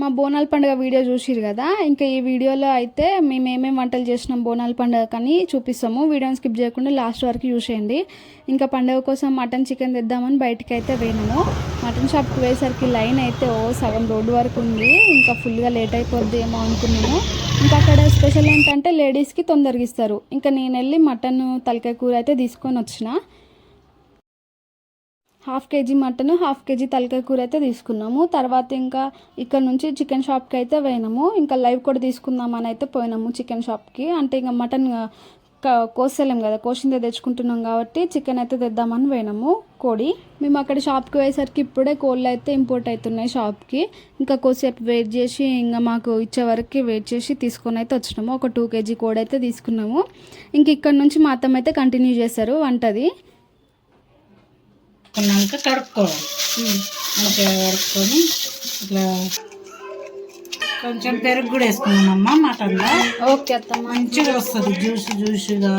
మా బోనాల పండుగ వీడియో చూసిరు కదా, ఇంకా ఈ వీడియోలో అయితే మేము ఏమేమి వంటలు చేసినాం బోనాల పండుగ కానీ చూపిస్తాము. వీడియోని స్కిప్ చేయకుండా లాస్ట్ వరకు చూసేయండి. ఇంకా పండుగ కోసం మటన్ చికెన్ తెద్దామని బయటికి అయితే పోయినాము. మటన్ షాప్కి పోయేసరికి లైన్ అయితే సగం రోడ్డు వరకు ఉంది. ఇంకా ఫుల్గా లేట్ అయిపోద్ది ఏమో అనుకున్నాము. ఇంకా అక్కడ స్పెషల్ ఏంటంటే లేడీస్కి తొందరగా ఇస్తారు. ఇంకా నేను వెళ్ళి మటన్ తలకాయ కూర అయితే తీసుకొని వచ్చిన. 1/2 kg మటన్ 1/2 kg తలకాయ కూర అయితే తీసుకున్నాము. తర్వాత ఇంకా ఇక్కడ నుంచి చికెన్ షాప్కి అయితే పోయినాము. ఇంకా లైవ్ కూడా తీసుకుందామని అయితే పోయినాము చికెన్ షాప్కి. అంటే ఇంకా మటన్ కోసలేం కదా, కోసిందే తెచ్చుకుంటున్నాం కాబట్టి చికెన్ అయితే తెద్దామని పోయినాము. కోడి మేము అక్కడ షాప్కి పోయేసరికి ఇప్పుడే కోళ్ళు అయితే ఇంపోర్ట్ అవుతున్నాయి షాప్కి. ఇంకా కొద్దిసేపు వెయిట్ చేసి ఇంకా మాకు ఇచ్చే వరకు వెయిట్ చేసి తీసుకొని అయితే వచ్చినాము. ఒక 2 kg కోడి అయితే తీసుకున్నాము. ఇంక ఇక్కడ నుంచి మా అత్తమ్మ అయితే కంటిన్యూ చేస్తారు వంటది. కొన్నాక కడుక్కోవాలి. మంచిగా కడుక్కొని ఇట్లా కొంచెం పెరుగు కూడా వేసుకున్నామమ్మా మటన్లో. ఓకే అత్తమ్మ. మంచిగా వస్తుంది, జ్యూస్గా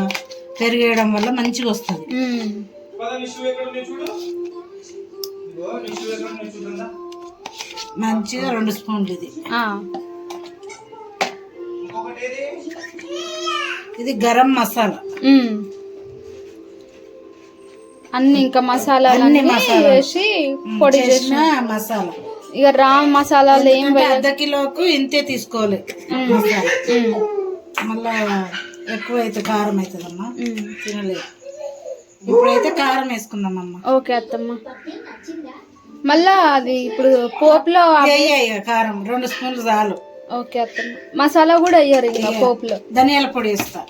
పెరుగు వేయడం వల్ల మంచిగా వస్తుంది. మంచిగా 2 స్పూన్లు ఇది గరం మసాలా. అన్ని ఇంకా మసాలాలు వేసి పొడి చేసిన మసాలా. ఇక రా మసాలాలు ఏం 1/2 కిలోకు ఇంతే తీసుకోవాలి మసాలా. మళ్ళా ఎక్కువ అయితే కారం అవుతుందమ్మా, తినలేదు. ఇప్పుడైతే కారం వేసుకుందామమ్మా. ఓకే అత్తమ్మ. మళ్ళా అది ఇప్పుడు పోపులో కారం 2 స్పూన్లు చాలు. ఓకే అత్తమ్మ. మసాలా కూడా వేయరు ఇంకా పోపులో. ధనియాల పొడి వేస్తా.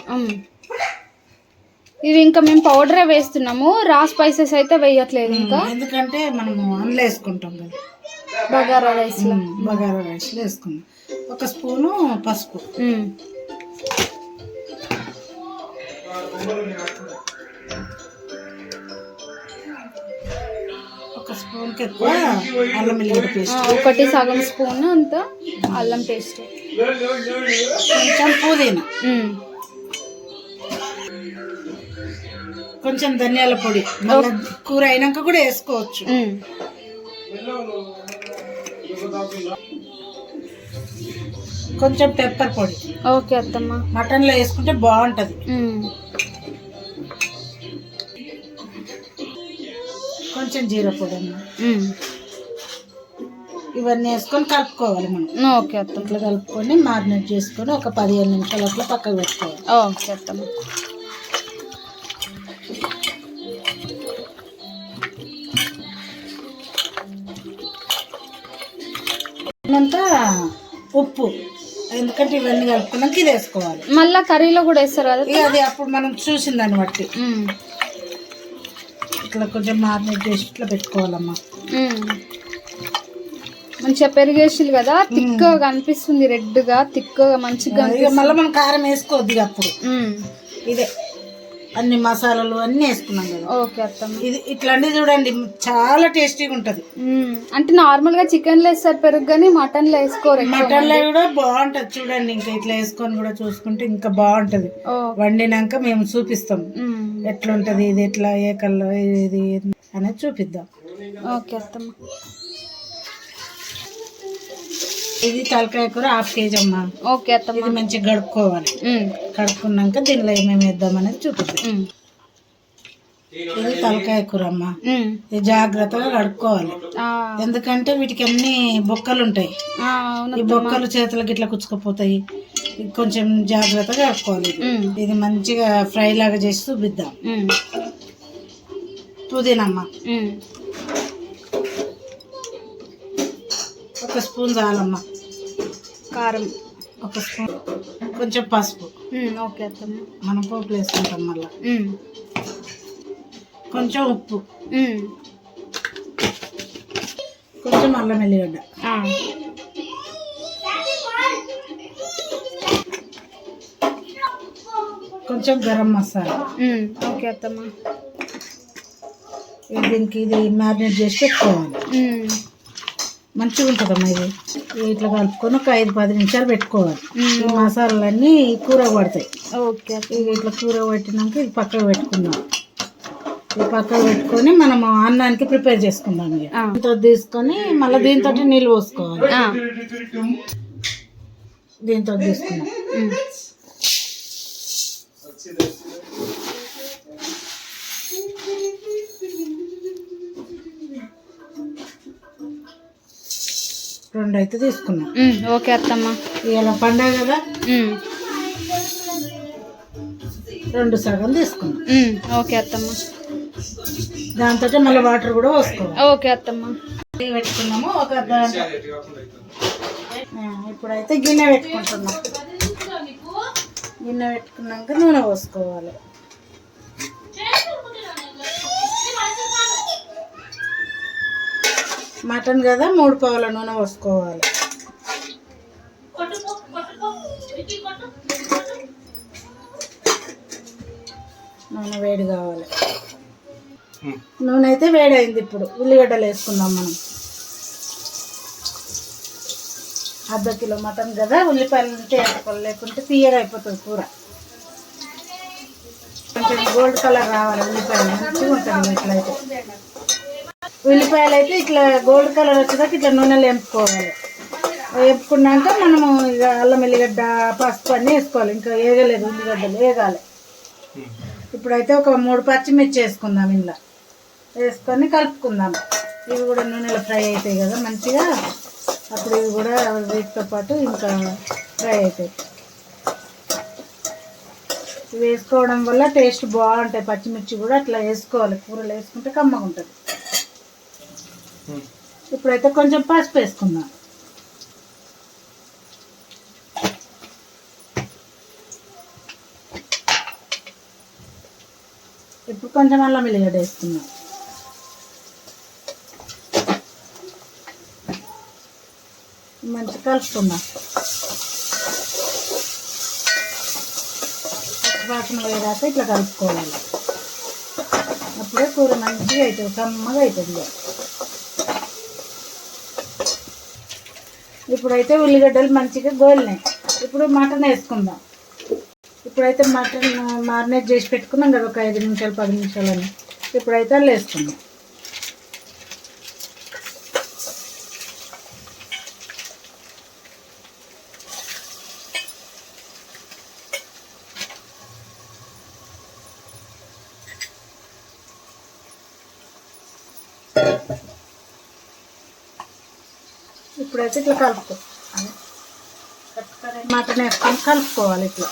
ఇవి ఇంకా మేము పౌడరే వేస్తున్నాము, రా స్పైసెస్ అయితే వేయట్లేదు ఇంకా. ఎందుకంటే మనము అందులో వేసుకుంటాం కదా బగారా రైస్ లో. బగారా రైస్ లో వేసుకున్నాం. 1 స్పూను పసుపు, 1 స్పూన్కి ఎక్కువ అల్లం వెల్లుల్లి పేస్ట్, 1 సగం స్పూన్ అంత అల్లం పేస్ట్, కొంచెం పుదీనా, కొంచెం ధనియాల పొడి. మళ్ళీ కూర అయినాక కూడా వేసుకోవచ్చు. కొంచెం పెప్పర్ పొడి. ఓకే అత్తమ్మ. మటన్ లో వేసుకుంటే బాగుంటది. కొంచెం జీరా పొడి అన్న. ఇవన్నీ వేసుకొని కలుపుకోవాలి మనం. ఓకే అత్తమ్మ. ఇట్లా కలుపుకొని మారినేట్ చేసుకొని ఒక 15 నిమిషాలు అట్లా పక్కకు పెట్టుకోవాలి. ఓకే అత్తమ్మ. అంతా ఉప్పు, ఎందుకంటే ఇవన్నీ కలుపుకున్నాక ఇది వేసుకోవాలి. మళ్ళీ కర్రీలో కూడా వేస్తారు కదా. అది అప్పుడు మనం చూసిన దాన్ని బట్టి ఇట్లా కొంచెం మారినేట్ చేసి ఇట్లా పెట్టుకోవాలమ్మా. మంచిగా పెరిగేసి కదా, తిక్కగా కనిపిస్తుంది, రెడ్ గా తిక్కగా మంచిగా. మళ్ళీ మనం కారం వేసుకోవద్దు అప్పుడు. ఇదే అన్ని మసాలాలు అన్ని వేసుకున్నాం కదా. ఓకే అత్తమ్మ. ఇది ఇట్లాంటివి చూడండి చాలా టేస్టీగా ఉంటది. అంటే నార్మల్ గా చికెన్ లో వేస్తారు పెరుగు, కానీ మటన్ లో వేసుకోరు. మటన్ లో కూడా బాగుంటది చూడండి. ఇంకా ఇట్లా వేసుకొని కూడా చూసుకుంటే ఇంకా బాగుంటది. వండినాక మేము చూపిస్తాం ఎట్లుంటది, ఇది ఎట్లా ఏ కల్లో ఇది అనేది చూపిద్దాం. ఓకే అత్తమ్మ. ఇది తలకాయ కూర 1/2 kg అమ్మా. ఓకే అత్తమ్మ. ఇది మంచిగా కడుక్కోవాలి. కడుక్కున్నాక దీనిలో ఏమేమి వేద్దాం అనేది చూపిద్దాం. ఇది తలకాయ కూర అమ్మా. ఇది జాగ్రత్తగా కడుక్కోవాలి, ఎందుకంటే వీటికి అన్ని బొక్కలు ఉంటాయి. ఈ బొక్కలు చేతులకి ఇట్లా కుచ్చుకుపోతాయి. కొంచెం జాగ్రత్తగా కడుక్కోవాలి. ఇది మంచిగా ఫ్రై లాగా చేసి చూపిద్దాం. పుదీనమ్మ 1 స్పూన్ చాలమ్మా. కారం 1 స్పూన్, కొంచెం పసుపు. ఓకే అత్తమ్మ. మనం పోపులు వేసుకుంటాం. మళ్ళా కొంచెం ఉప్పు, కొంచెం అల్లం వెల్లిగడ్డ, కొంచెం గరం మసాలా. ఓకే అత్తమ్మ. దీనికి ఇది మ్యారినేట్ చేసి పెట్టుకోవాలి. మంచిగా ఉంటుందమ్మా. ఇది ఇట్లా కలుపుకొని ఒక 5-10 నిమిషాలు పెట్టుకోవాలి. ఈ మసాలాలన్నీ కూర పడతాయి. ఓకే. ఇట్లా కూర పట్టినాక ఇది పక్కకు పెట్టుకుందాం. ఈ పక్కన పెట్టుకొని మనము అన్నానికి ప్రిపేర్ చేసుకుందాం. ఇక దీంతో తీసుకొని మళ్ళీ దీంతో నీళ్ళు పోసుకోవాలి. దీంతో తీసుకున్నాం. రెండు అయితే తీసుకున్నాం. ఓకే అత్తమ్మ. ఇలా పండగ కదా, రెండు సగం తీసుకున్నాం. ఓకే అత్తమ్మ. దాంతో మళ్ళీ వాటర్ కూడా పోసుకోవాలి. ఓకే అత్తమ్మ. పెట్టుకున్నాము ఒక అర్ధగంట. ఇప్పుడైతే గిన్నె పెట్టుకుంటున్నాం. గిన్నె పెట్టుకున్నాక నూనె పోసుకోవాలి. మటన్ కదా 3 పావుల నూనె పోసుకోవాలి. నూనె వేడి కావాలి. నూనె అయితే వేడైంది. ఇప్పుడు ఉల్లిగడ్డలు వేసుకుందాం మనం. అర్ధ కిలో మటన్ కదా, ఉల్లిపాయలు ఉంటే వేసుకోవాలి, లేకుంటే తీయగా అయిపోతుంది కూర. కొంచెం గోల్డ్ కలర్ రావాలి ఉల్లిపాయలు, మంచిగా ఉంటుంది. ఇట్లయితే ఉల్లిపాయలు అయితే ఇట్లా గోల్డ్ కలర్ వచ్చేదాకా ఇట్లా నూనెలు వేపుకోవాలి. వేపుకున్నాక మనము ఇక అల్లం ఎల్లిగడ్డ పసుపు అన్నీ వేసుకోవాలి. ఇంకా వేగలేదు, ఉల్లిగడ్డలు వేగాలి. ఇప్పుడైతే ఒక 3 పచ్చిమిర్చి వేసుకుందాం. ఇంట్లో వేసుకొని కలుపుకుందాం. ఇవి కూడా నూనెలో ఫ్రై అవుతాయి కదా మంచిగా. అప్పుడు ఇవి కూడా వీటితో పాటు ఇంకా ఫ్రై అవుతాయి. ఇవి వేసుకోవడం వల్ల టేస్ట్ బాగుంటాయి. పచ్చిమిర్చి కూడా అట్లా వేసుకోవాలి, కూరలో వేసుకుంటే కమ్మగా ఉంటుంది. ఇప్పుడైతే కొంచెం పసుపు వేసుకుందాం. ఇప్పుడు కొంచెం అల్లం వెల్లిగడ్డ వేసుకుందాం. మంచిగా కలుపుకుందాం. వాసన వేయడాక ఇట్లా కలుపుకోవాలి. అప్పుడే కూర మంచిగా అవుతుంది, కమ్మగా అవుతుంది. ఇప్పుడైతే ఉల్లిగడ్డలు మంచిగా గోలినాయి. ఇప్పుడు మటన్ వేసుకుందాం. ఇప్పుడైతే మటన్ మారినేట్ చేసి పెట్టుకున్నాం కదా ఒక 5 నిమిషాలు 10 నిమిషాలని. ఇప్పుడైతే అల్లు వేసుకుందాం. ఇప్పుడైతే ఇట్లా కలుపుకో, మటన్ వేసుకొని కలుపుకోవాలి. ఇట్లా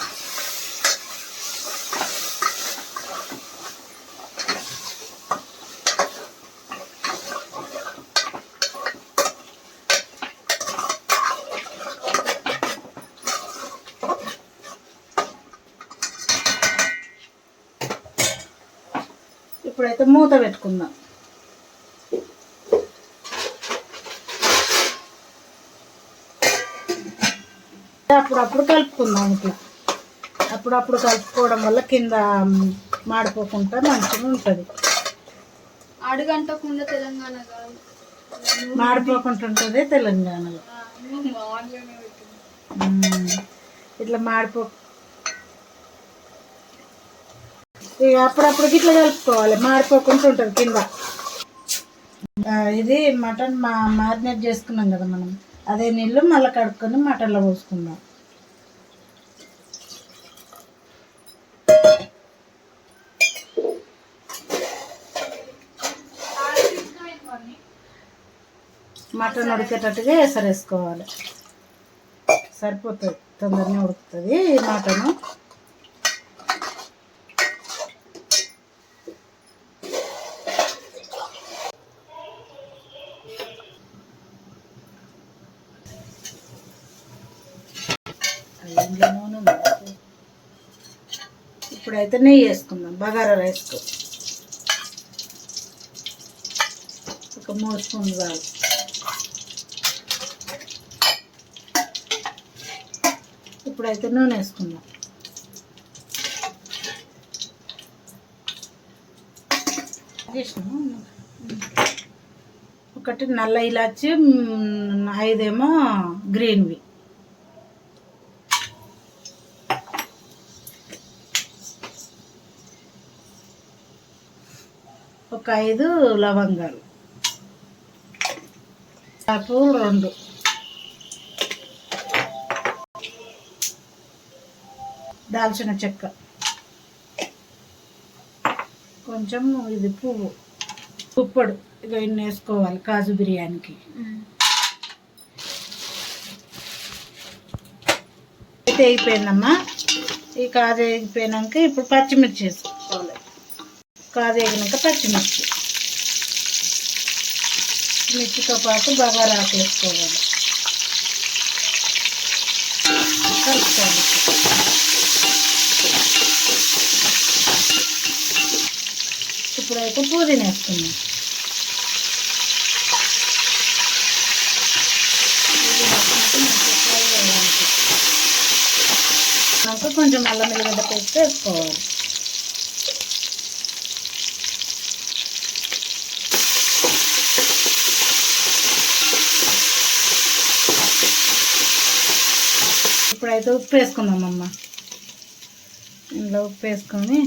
ఇప్పుడైతే మూత పెట్టుకుందాం. అప్పుడప్పుడు కలుపుకుందాం. ఇట్లా అప్పుడప్పుడు కలుపుకోవడం వల్ల కింద మాడిపోకుండా మంచిగా ఉంటుంది. అడుగంటకుండా తెలంగాణ మాడిపోకుండా ఉంటుంది తెలంగాణలో. ఇట్లా ఇక అప్పుడప్పుడు ఇట్లా కలుపుకోవాలి, మాడిపోకుండా ఉంటుంది కింద. ఇది మటన్ మారినేట్ చేసుకున్నాం కదా మనం, అదే నీళ్ళు మళ్ళీ కడుక్కొని మటన్లో పోసుకుందాం. మటన్ ఉడికేటట్టుగా వేసుకోవాలి. సరిపోతుంది, తొందరనే ఉడుకుతుంది మటను. ఇప్పుడైతే నెయ్యి వేసుకుందాం. బగారా రైస్కు ఒక 3 స్పూన్లు చాలు. ఇప్పుడైతే నూనె వేసుకుందాం. ఒకటి నల్ల ఇలాచి, 5 ఏమో గ్రీన్వి. ఒక 5 లవంగాలు, ఆకు 2, దాల్చిన చెక్క కొంచెం, ఇది పువ్వు, పుప్పడు, ఇక ఇన్ని వేసుకోవాలి కాజు బిర్యానీకి. అయితే అయిపోయిందమ్మా. ఈ కాజు వేగిపోయినాక ఇప్పుడు పచ్చిమిర్చి వేసుకోవాలి. కాజు వేగినాక పచ్చిమిర్చి, మిర్చితో పాటు బగారా ఆకు వేసుకోవాలి. కలుపుకోవాలి. ఇప్పుడైతే పుదీనా వేసుకున్నాం. కొంచెం అల్లం వెల్లిగడ్డ పేస్ట్ వేసుకోవాలి. ఇప్పుడైతే ఉప్పు వేసుకుందామమ్మ. ఇందులో ఉప్పు వేసుకొని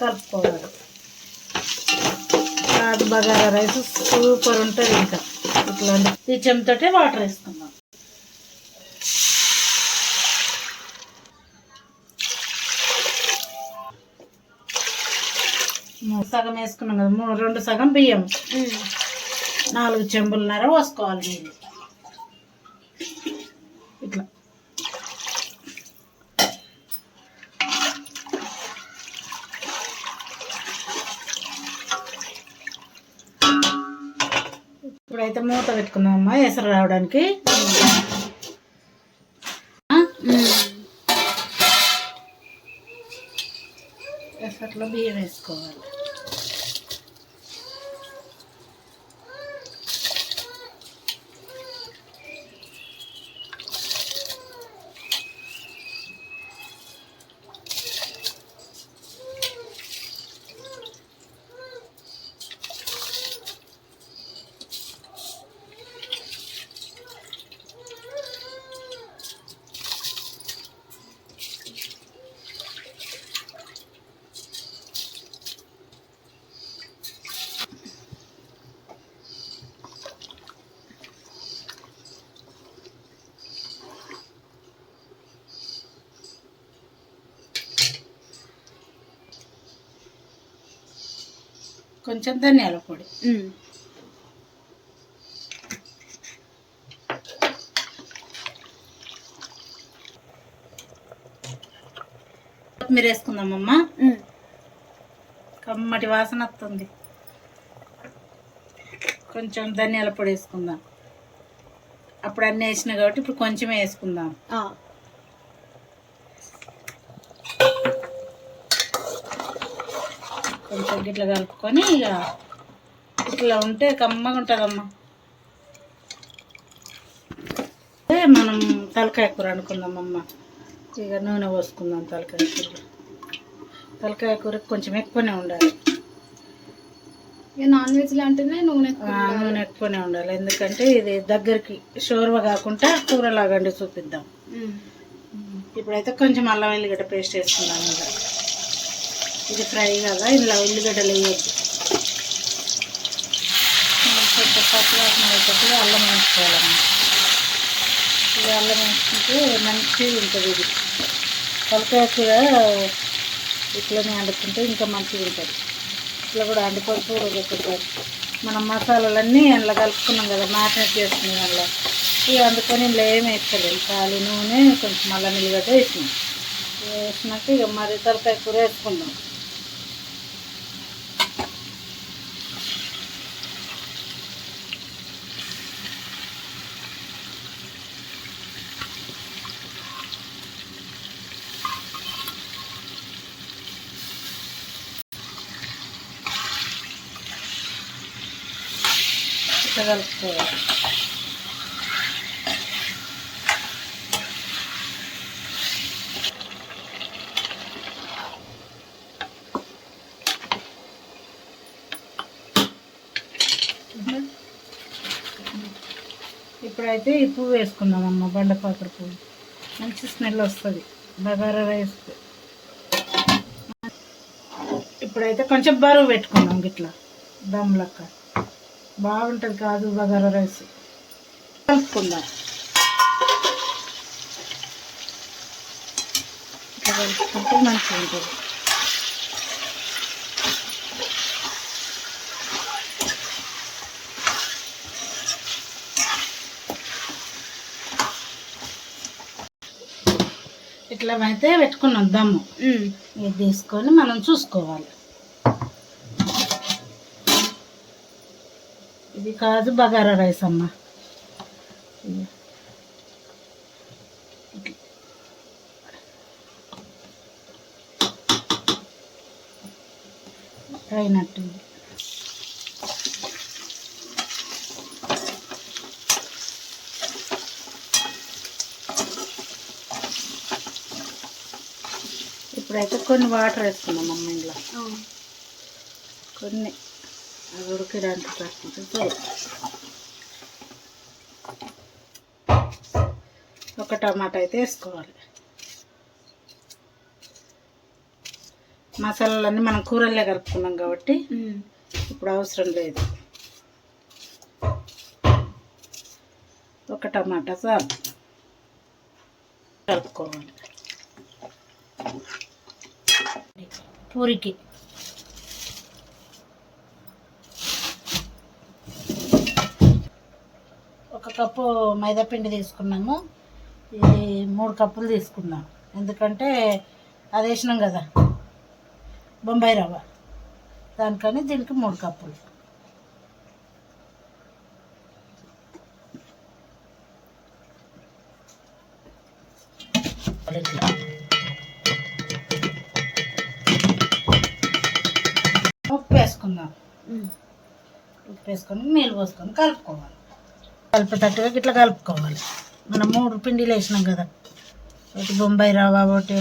కలుపుకోవాలి. కాదు బగారా రైస్ సూపర్ ఉంటుంది. ఇంకా ఇట్లా ఈ చెంచాతో వాటర్ వేసుకుందాం. సగం వేసుకున్నాం కదా, 2 సగం బియ్యం, 4 చెంబులన్నర పోసుకోవాలి నీళ్ళు. ఇట్లా ఇప్పుడైతే మూత పెట్టుకుందామమ్మా ఎసరు రావడానికి. ఎసట్లో బియ్యం వేసుకోవాలి. కొంచెం ధనియాల పొడి, కొత్తిమీర వేసుకుందామమ్మా. కమ్మటి వాసన వస్తుంది. కొంచెం ధనియాల పొడి వేసుకుందాం. అప్పుడు అన్నీ వేసిన కాబట్టి ఇప్పుడు కొంచెమే వేసుకుందాం. కొంచెం ఇట్లా కలుపుకొని ఇక ఇట్లా ఉంటే కమ్మగా ఉంటుందమ్మా. మనం తలకాయ కూర అనుకుందామమ్మ. ఇక నూనె పోసుకుందాం. తలకాయ కూర కొంచెం ఎక్కువనే ఉండాలి. ఇక నాన్ వెజ్లో అంటేనే నూనె ఎక్కువనే ఉండాలి. ఎందుకంటే ఇది దగ్గరికి షోర్వ కాకుండా కూరలాగండి చూపిద్దాం. ఇప్పుడైతే కొంచెం అల్లం వెల్లిగడ్డ పేస్ట్ వేసుకుందాం. ఇది ఫ్రై కదా, ఇందులో ఉల్లిగడ్డలు వేయద్దు. కొంచెం పచ్చివాసన అయిపోతుంది. అల్లం వేసుకోవాలమ్మా. ఇది అల్లం వేసుకుంటే మంచిగా ఉంటుంది. ఇది తలకాయ కూర ఇట్లనే వండుకుంటే ఇంకా మంచిగా ఉంటుంది. ఇట్లా కూడా వండుకొని చూడగలుగుతారు. మనం మసాలాలన్నీ అందులో కలుపుకున్నాం కదా, మ్యారినేట్ చేసుకున్నాం. అందులో ఇక అందుకొని ఇందులో ఏమి వేసుకోలేదు. ఖాళీ నూనె, కొంచెం అల్లం వెల్లిగడ్డ వేసినాం. వేసినాక ఇక మరి తలకాయ కూర వేసుకుందాం. కలుపుకోవాలి. ఇప్పుడైతే ఈ పువ్వు వేసుకుందామమ్మ. బండపాత్ర పువ్వు మంచి స్మెల్ వస్తుంది బగారా రైస్. ఇప్పుడైతే కొంచెం బరువు పెట్టుకున్నాం ఇట్లా దమ్ లెక్క బాగుంటుంది కాజు బగారా రైస్. కలుపుకుందాం. ఇట్లా కలుపుకుంటే మంచిగా ఉంటుంది. ఇట్లా అయితే పెట్టుకున్నాం దమ్ము. ఇది తీసుకొని మనం చూసుకోవాలి. ఇది కాజు బగారా రైస్ అమ్మ. అయినట్టు ఇప్పుడైతే కొన్ని వాటర్ వేసుకున్నాం అమ్మ ఇంట్లో. కొన్ని అది ఉడికడానికి ప్రయత్నించు. ఒక టమాటా అయితే వేసుకోవాలి. మసాలాలన్నీ మనం కూరల్లో కలుపుకున్నాం కాబట్టి ఇప్పుడు అవసరం లేదు. ఒక టమాటా చాలు. కలుపుకోవాలి. పూరికి ఒక కప్పు మైదా పిండి తీసుకున్నాము. ఇది 3 కప్పులు తీసుకున్నాం. ఎందుకంటే అది వేసినాం కదా బొంబాయి రవ్వ, దానికని దీనికి 3 కప్పులు. ఉప్పు వేసుకుందాం. ఉప్పు వేసుకొని నీళ్ళు పోసుకొని కలుపుకోవాలి. కలిపేటట్టుగా ఇట్లా కలుపుకోవాలి. మనం 3 పిండిలు వేసినాం కదా, ఒకటి బొంబాయి రవ్వ, ఒకటి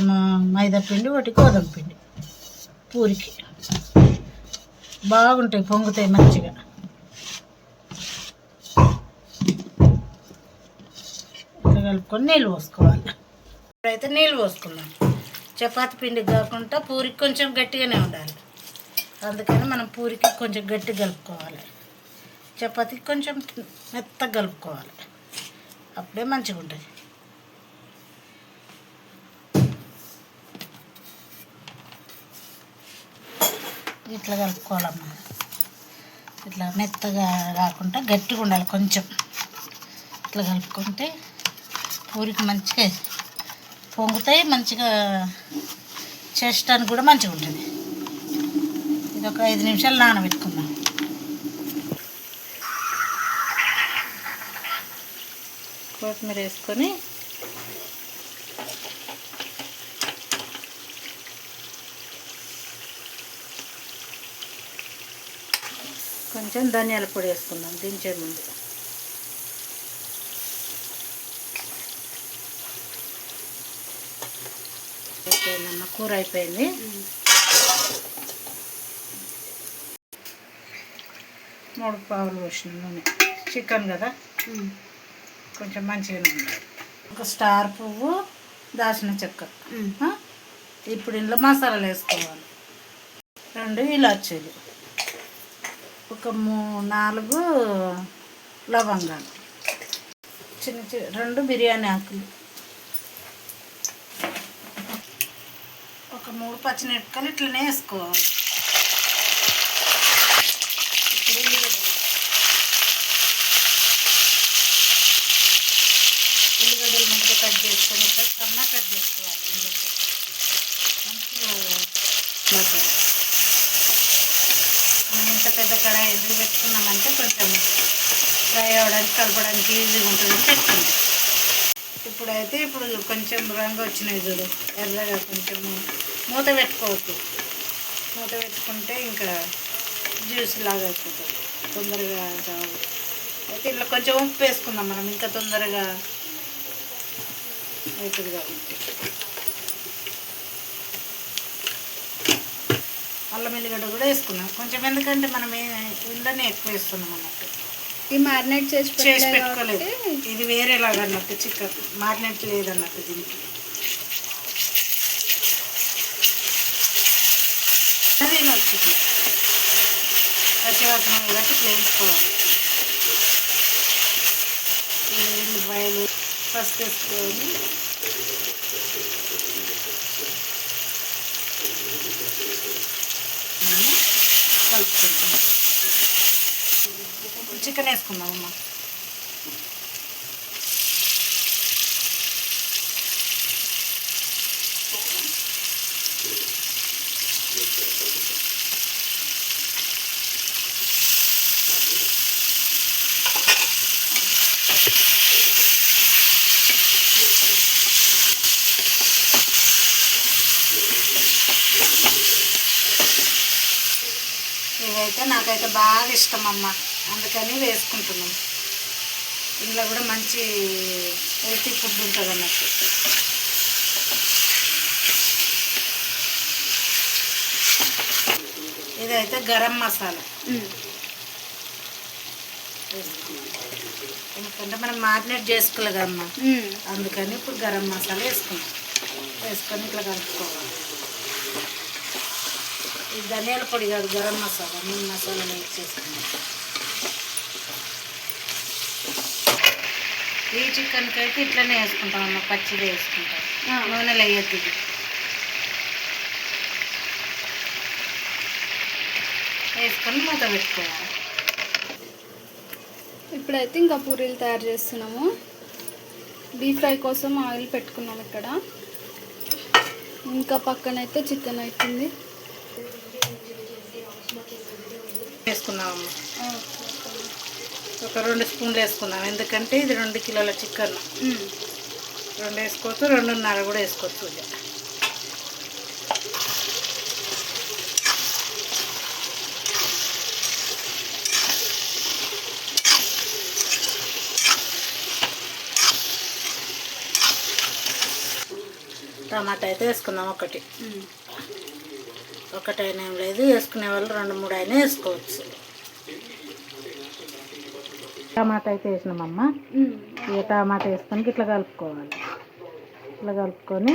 మైదా పిండి, ఒకటి గోధుమ పిండి. పూరికి బాగుంటాయి, పొంగుతాయి మంచిగా. ఇట్లా కలుపుకొని నీళ్ళు పోసుకోవాలి. ఇప్పుడైతే నీళ్ళు పోసుకున్నాం. చపాతి పిండి కాకుండా పూరికి కొంచెం గట్టిగానే ఉండాలి. అందుకని మనం పూరికి కొంచెం గట్టి కలుపుకోవాలి. చపాతీకి కొంచెం మెత్తగా కలుపుకోవాలి. అప్పుడే మంచిగా ఉంటుంది. ఇట్లా కలుపుకోవాలమ్మా. ఇట్లా మెత్తగా కాకుండా గట్టిగా ఉండాలి. కొంచెం ఇట్లా కలుపుకుంటే పూరికి మంచిగా పొంగుతాయి. మంచిగా చేసడానికి కూడా మంచిగా ఉంటుంది. ఇది ఒక 5 నిమిషాలు నానబెట్టుకుందాం. కొత్తిమీర వేసుకొని కొంచెం ధనియాల పొడి వేసుకుందాం దించే ముందు. అయిపోయిందన్న, కూర అయిపోయింది. మూడు పావులు పోసిన నూనె. చికెన్ కదా కొంచెం మంచిగానే ఉండాలి. ఒక స్టార్ పువ్వు, దాల్చిన చెక్క. ఇప్పుడు ఇందులో మసాలాలు వేసుకోవాలి. 2 ఇలాచీలు, ఒక 4 లవంగాలు, చిన్న 2 బిర్యానీ ఆకులు, ఒక 3 పచ్చిమిరపకాయలు ఇట్లనే వేసుకోవాలి. ఉల్లిగడ్డలు మంచిగా కట్ చేసుకొని ఇట్లా సన్న కట్ చేసుకోవాలి. మంచిగా మనం ఇంత పెద్ద కడాయి ఎందుకు పెట్టుకున్నామంటే కొంచెం ఫ్రై అవ్వడానికి కలపడానికి ఈజీగా ఉంటుందని పెట్టుకుంటాం. ఇప్పుడైతే కొంచెం రంగు వచ్చినాయి చూడు ఎర్రగా. కొంచెం మూత పెట్టుకోవద్దు. మూత పెట్టుకుంటే ఇంకా జ్యూస్ లాగా అయిపోతుంది, తొందరగా రావు. అయితే ఇలా కొంచెం ఉప్పు వేసుకుందాం మనం, ఇంకా తొందరగా అవుతుంది కాబట్టి. అల్లం ఎల్లిగడ్డ కూడా వేసుకున్నాం కొంచెం, ఎందుకంటే మనం ఇంట్లోనే ఎక్కువ వేస్తున్నాం అన్నట్టు. ఈ మ్యారినేట్ చేసి పెట్టుకోలేదు. ఇది వేరేలాగా అన్నట్టు, చికెన్ మ్యారినేట్ లేదన్నట్టు దీనికి. తినొచ్చు ఇట్లా పచ్చివాసన కాబట్టి ఇట్లా వేసుకోవాలి. ఈ ఉల్లిపాయలు పసుపు వేసుకొని కలుపుకుంటాం. చికెన్ వేసుకుందామమ్మా. ఇవైతే నాకైతే బాగా ఇష్టం అమ్మ, అందుకని వేసుకుంటున్నాం. ఇందులో కూడా మంచి హెల్తీ ఫుడ్ ఉంటుంది అన్నట్టు. ఇదైతే గరం మసాలా ఎందుకంటే మనం మ్యారినేట్ చేసుకోలే కదమ్మా, అందుకని ఇప్పుడు గరం మసాలా వేసుకుంటాం. వేసుకొని ఇట్లా కలుపుకోవాలి. ఇది ధనియాల పొడి కాదు, గరం మసాలా. నేను మసాలా వేసి చేసుకున్నాను. ఈ చికెన్కి అయితే ఇట్లనే వేసుకుంటాం అమ్మ, పచ్చిది వేసుకుంటాం, నూనెలో వేయద్దు. ఇది వేసుకొని మూత పెట్టుకోవాలి. ఇప్పుడైతే ఇంకా పూరీలు తయారు చేస్తున్నాము. డీప్ ఫ్రై కోసం ఆయిల్ పెట్టుకున్నాం ఇక్కడ. ఇంకా పక్కనైతే చికెన్ అవుతుంది. వేసుకున్నాము ఒక 2 స్పూన్లు వేసుకున్నాం, ఎందుకంటే ఇది 2 కిలోల చికెన్. 2 వేసుకోవచ్చు, 2.5 కూడా వేసుకోవచ్చు. టమాటా అయితే వేసుకున్నాం ఒకటైనా ఏం లేదు, వేసుకునే వాళ్ళు 2-3 అయినా వేసుకోవచ్చు. టమాటా అయితే వేసినామమ్మ. ఇక టమాటా వేసుకొని ఇట్లా కలుపుకోవాలి. ఇట్లా కలుపుకొని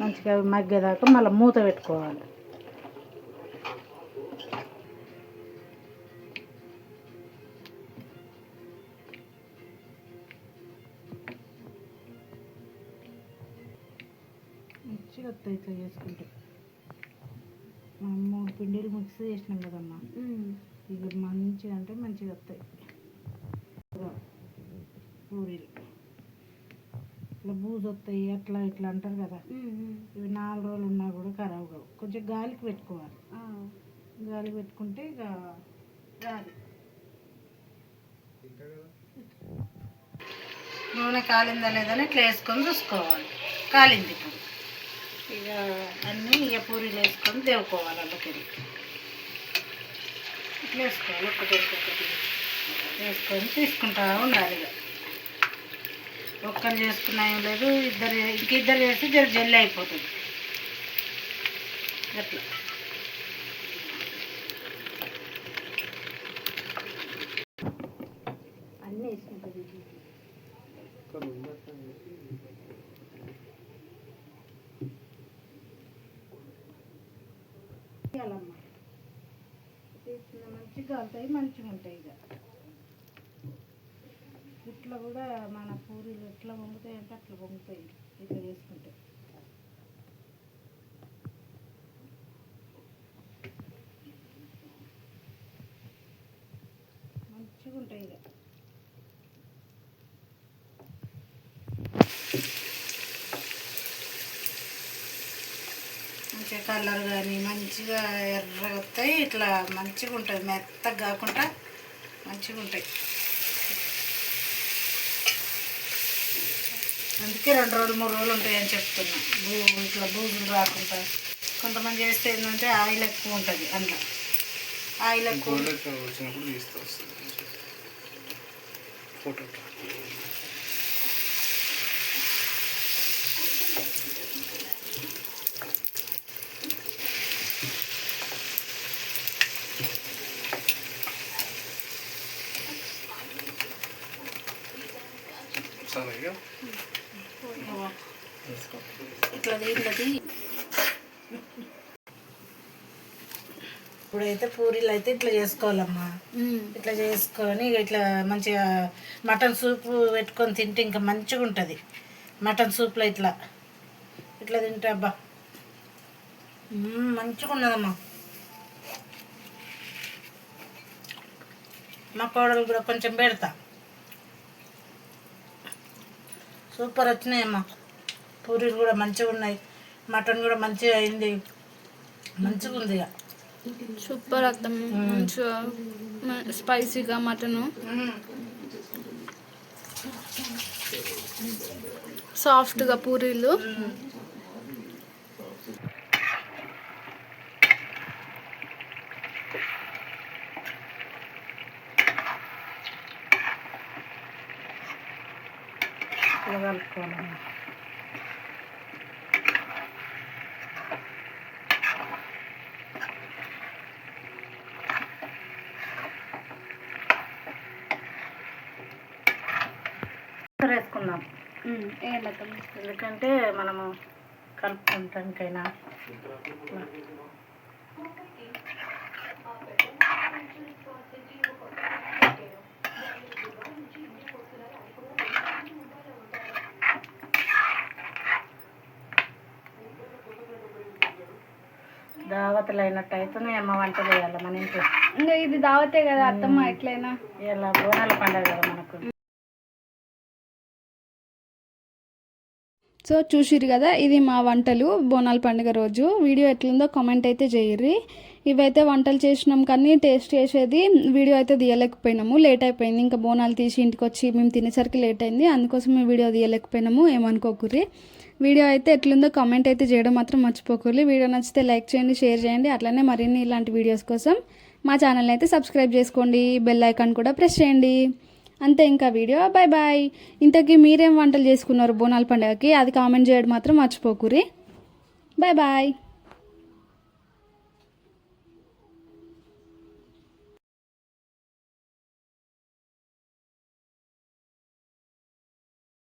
మంచిగా మగ్గేదాకా మళ్ళీ మూత పెట్టుకోవాలి. మంచిగా వస్తాయి ఇట్లా చేసుకుంటే. 3 పిండిలు మిక్స్ చేసినాం కదమ్మా, ఇక మంచిగా అంటే మంచిగా వస్తాయి పూరీలు. ఇట్లా బూజు వస్తాయి అట్లా ఇట్లా అంటారు కదా, ఇవి 4 రోజులు ఉన్నా కూడా ఖరాబ్ కావు. కొంచెం గాలికి పెట్టుకోవాలి. గాలికి పెట్టుకుంటే ఇక రాదు. నూనె కాలిందా లేదని ఇట్లా వేసుకొని చూసుకోవాలి. కాలింది ఇప్పుడు. ఇక అన్నీ ఇక పూరీలు వేసుకొని దేవుకోవాలి. అందుకని ఇట్లా వేసుకోవాలి. ఒక్కొక్కటి వేసుకొని తీసుకుంటా ఉండాలి. ఇక ఒక్కరు చేసుకున్నా ఏం లేదు, ఇంకిద్దరు చేస్తే జల్లి అయిపోతుంది. అట్లా అన్నీ వేసుకుంటుంది. మంచిగా కాలుతాయి, మంచిగా ఉంటాయి. ఇక ఇట్లా కూడా మన పూరీలు ఎట్లా పొంగుతాయి అంటే అట్లా పొంగుతాయి ఇట్లా చేసుకుంటే. మంచిగా ఉంటాయి. ఇక మంచిగా కలర్ కానీ మంచిగా ఎర్రగా వస్తాయి. ఇట్లా మంచిగా ఉంటాయి, మెత్తగా కాకుండా మంచిగా ఉంటాయి. అందుకే 2 రోజులు 3 రోజులు ఉంటాయని చెప్తున్నా. ఇట్లా బూజులు రాకుండా. కొంతమంది చేస్తే ఏంటంటే ఆయిల్ ఎక్కువ ఉంటుంది. అందులో ఆయిల్ ఎక్కువ వచ్చినప్పుడు తీస్తూ వస్తుంది ఫోటో. ఇట్లా దీంట్లోది ఇప్పుడైతే పూరీలు అయితే ఇట్లా చేసుకోవాలమ్మా. ఇట్లా చేసుకొని ఇట్లా మంచిగా మటన్ సూప్ పెట్టుకొని తింటే ఇంకా మంచిగా ఉంటుంది. మటన్ సూప్లో ఇట్లా ఇట్లా తింటే అబ్బా మంచిగా ఉన్నదమ్మా. మా కోడలు కూడా కొంచెం పెడతా. సూపర్ వచ్చినాయమ్మా. పూరీలు కూడా మంచిగా ఉన్నాయి, మటన్ కూడా మంచిగా అయింది, మంచిగా ఉంది. ఇక సూపర్ అత్తం, మంచిగా స్పైసీగా మటను, సాఫ్ట్గా పూరీలు. కలుపుకోవాలి. వేసుకుందాం, ఎందుకంటే మనము కలుపుకుంటానికైనా. దావతలు అయినట్టు అయితేనే అమ్మ వంట చేయాలి మన ఇంట్లో. ఇంకా ఇది దావతే కదా అత్తమ్మ, ఎట్లయినా ఇలా బోనాల పండుగ కదా మనకు. సో చూసిరు కదా, ఇది మా వంటలు బోనాల పండుగ రోజు. వీడియో ఎట్లుందో కామెంట్ అయితే చేయర్రి. ఇవైతే వంటలు చేసినాం కానీ టేస్ట్ చేసేది వీడియో అయితే తీయలేకపోయినాము, లేట్ అయిపోయింది. ఇంకా బోనాలు తీసి ఇంటికి వచ్చి మేము తినేసరికి లేట్ అయింది, అందుకోసం మేము వీడియో తీయలేకపోయినాము, ఏమనుకోకుర్రి. వీడియో అయితే ఎట్లుందో కామెంట్ అయితే చేయడం మాత్రం మర్చిపోకూర్రి. వీడియో నచ్చితే లైక్ చేయండి, షేర్ చేయండి. అట్లనే మరిన్ని ఇలాంటి వీడియోస్ కోసం మా ఛానల్ని అయితే సబ్స్క్రైబ్ చేసుకోండి, బెల్ ఐకాన్ కూడా ప్రెస్ చేయండి. అంతే ఇంకా వీడియో. Bye bye. ఇంతకీ మీరేం వంటలు చేసుకున్నారు బోనాల పండుగకి, అది కామెంట్ చేయడం మాత్రం మర్చిపోకూరి. Bye bye.